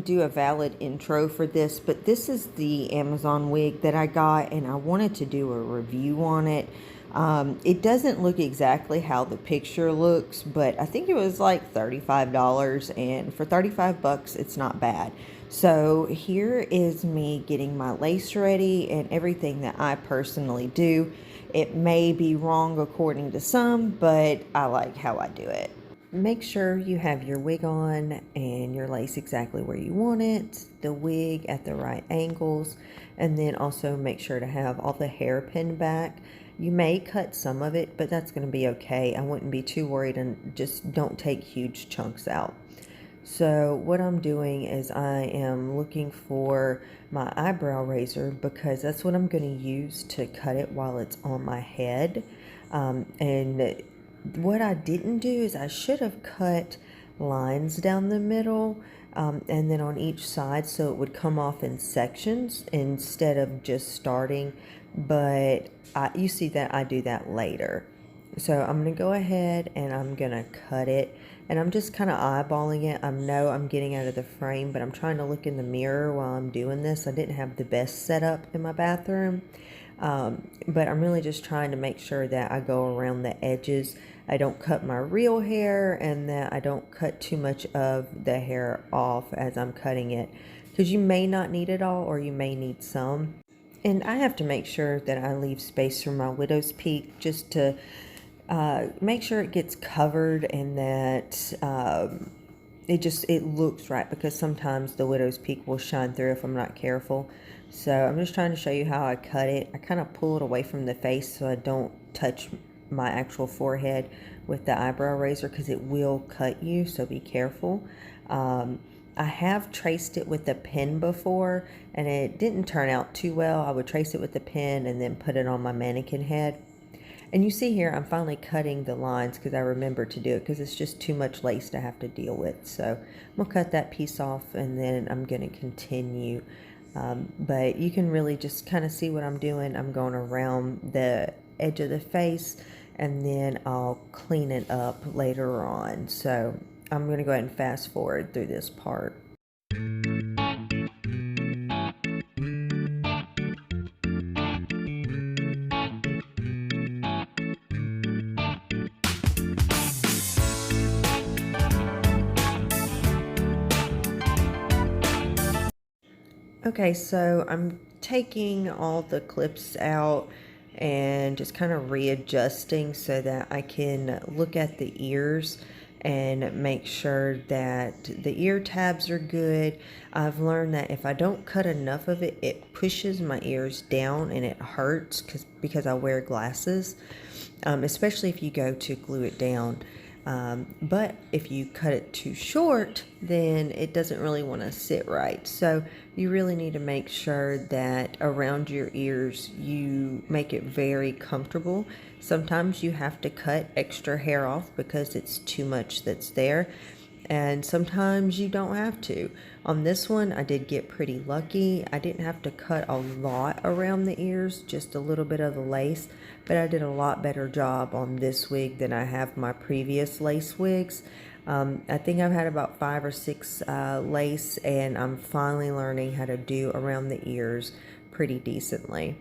do a valid intro for this, but this is the Amazon wig that I got, and I wanted to do a review on it. It doesn't look exactly how the picture looks, but I think it was like $35, and for 35 bucks, it's not bad. So here is me getting my lace ready and everything that I personally do. It may be wrong according to some, but I like how I do it. Make sure you have your wig on and your lace exactly where you want it, the wig at the right angles, and then also make sure to have all the hair pinned back. You may cut some of it, but that's going to be okay. I wouldn't be too worried, and just don't take huge chunks out. So what I'm doing is I am looking for my eyebrow razor, because that's what I'm going to use to cut it while it's on my head. And what I didn't do is I should have cut lines down the middle and then on each side, so it would come off in sections instead of just starting. But you see that I do that later. So I'm going to go ahead and I'm going to cut it, and I'm just kind of eyeballing it. I know I'm getting out of the frame, but I'm trying to look in the mirror while I'm doing this. I didn't have the best setup in my bathroom, but I'm really just trying to make sure that I go around the edges. I don't cut my real hair, and that I don't cut too much of the hair off as I'm cutting it, because you may not need it all, or you may need some. And I have to make sure that I leave space for my widow's peak, just to make sure it gets covered, and that it looks right, because sometimes the widow's peak will shine through if I'm not careful. So I'm just trying to show you how I cut it. I kind of pull it away from the face so I don't touch my actual forehead with the eyebrow razor, because it will cut you, so be careful. I have traced it with a pen before, and it didn't turn out too well. I would trace it with a pen and then put it on my mannequin head. And you see here, I'm finally cutting the lines because I remember to do it, because it's just too much lace to have to deal with. So I'm going to cut that piece off, and then I'm going to continue. But you can really just kind of see what I'm doing. I'm going around the edge of the face, and then I'll clean it up later on. So I'm going to go ahead and fast forward through this part. Okay, so I'm taking all the clips out and just kind of readjusting so that I can look at the ears and make sure that the ear tabs are good. I've learned that if I don't cut enough of it, it pushes my ears down and it hurts because I wear glasses, especially if you go to glue it down. But if you cut it too short, then it doesn't really want to sit right. So you really need to make sure that around your ears you make it very comfortable. Sometimes you have to cut extra hair off because it's too much that's there, and sometimes you don't have to. On this one, I did get pretty lucky. I didn't have to cut a lot around the ears, just a little bit of the lace, but I did a lot better job on this wig than I have my previous lace wigs. I think I've had about 5 or 6 lace, and I'm finally learning how to do around the ears pretty decently.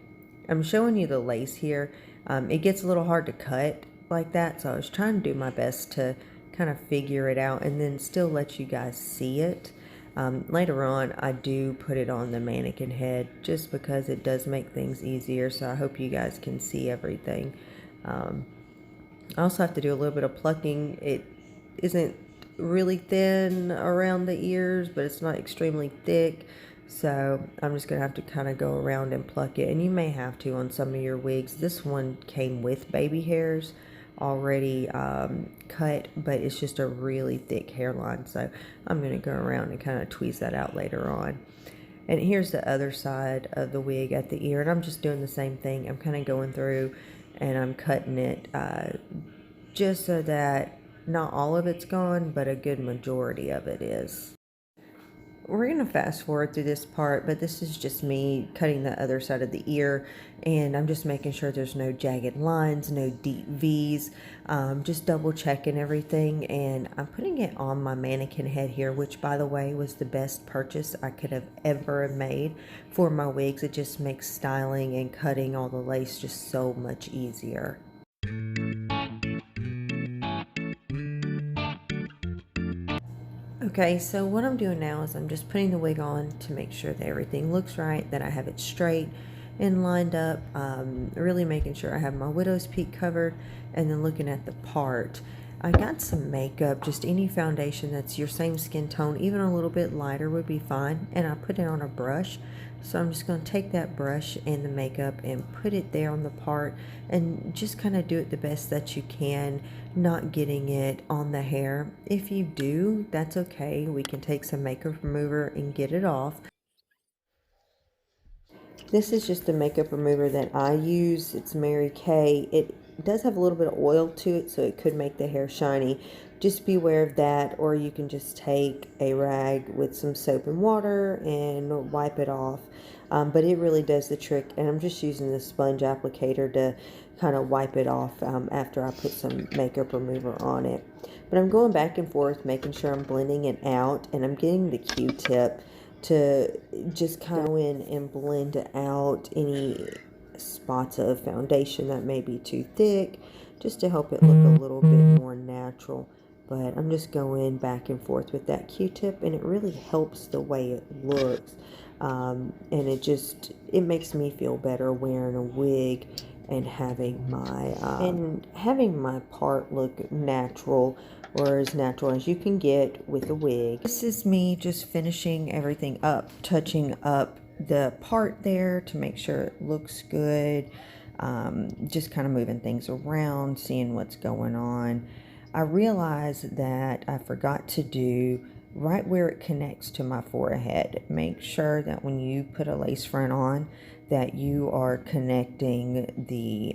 I'm showing you the lace here. It gets a little hard to cut like that, so I was trying to do my best to kind of figure it out and then still let you guys see it. Later on, I do put it on the mannequin head just because it does make things easier, so I hope you guys can see everything. I also have to do a little bit of plucking. It isn't really thin around the ears, but it's not extremely thick, so I'm just gonna have to kind of go around and pluck it, and you may have to on some of your wigs. This one came with baby hairs already cut, but it's just a really thick hairline, so I'm going to go around and kind of tweeze that out later on. And here's the other side of the wig at the ear, and I'm just doing the same thing. I'm kind of going through and I'm cutting it just so that not all of it's gone, but a good majority of it is. we're going to fast forward through this part, but this is just me cutting the other side of the ear, and I'm just making sure there's no jagged lines, no deep V's, just double checking everything. And I'm putting it on my mannequin head here, which by the way was the best purchase I could have ever made for my wigs. It just makes styling and cutting all the lace just so much easier. Okay, so what I'm doing now is I'm just putting the wig on to make sure that everything looks right, that I have it straight and lined up, really making sure I have my widow's peak covered, and then looking at the part. I got some makeup, just any foundation that's your same skin tone, even a little bit lighter would be fine, and I put it on a brush. So I'm just going to take that brush and the makeup and put it there on the part and just kind of do it the best that you can, not getting it on the hair. If you do, that's okay. We can take some makeup remover and get it off. This is just the makeup remover that I use. It's Mary Kay. It does have a little bit of oil to it, so it could make the hair shiny. Just be aware of that, or you can just take a rag with some soap and water and wipe it off. But it really does the trick, and I'm just using the sponge applicator to kind of wipe it off after I put some makeup remover on it. But I'm going back and forth, making sure I'm blending it out, and I'm getting the Q-tip to just kind of go in and blend out any spots of foundation that may be too thick, just to help it look a little bit more natural. But I'm just going back and forth with that Q-tip, and it really helps the way it looks. And it makes me feel better wearing a wig and having my part look natural, or as natural as you can get with a wig. This is me just finishing everything up, touching up the part there to make sure it looks good. Just kind of moving things around, seeing what's going on. I realized that I forgot to do right where it connects to my forehead. Make sure that when you put a lace front on, that you are connecting the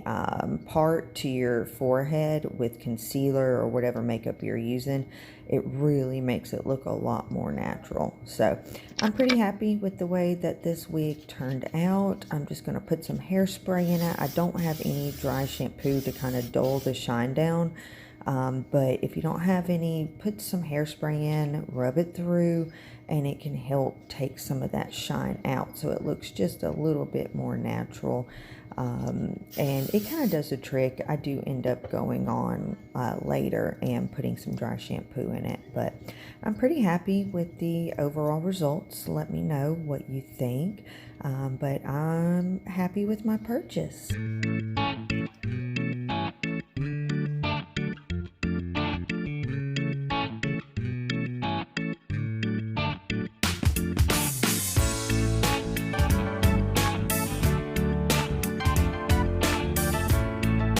part to your forehead with concealer or whatever makeup you're using. It really makes it look a lot more natural. So I'm pretty happy with the way that this wig turned out. I'm just going to put some hairspray in it. I don't have any dry shampoo to kind of dull the shine down. But if you don't have any, put some hairspray in, rub it through, and it can help take some of that shine out so it looks just a little bit more natural. And it kind of does the trick. I do end up going on later and putting some dry shampoo in it, but I'm pretty happy with the overall results. Let me know what you think, but I'm happy with my purchase.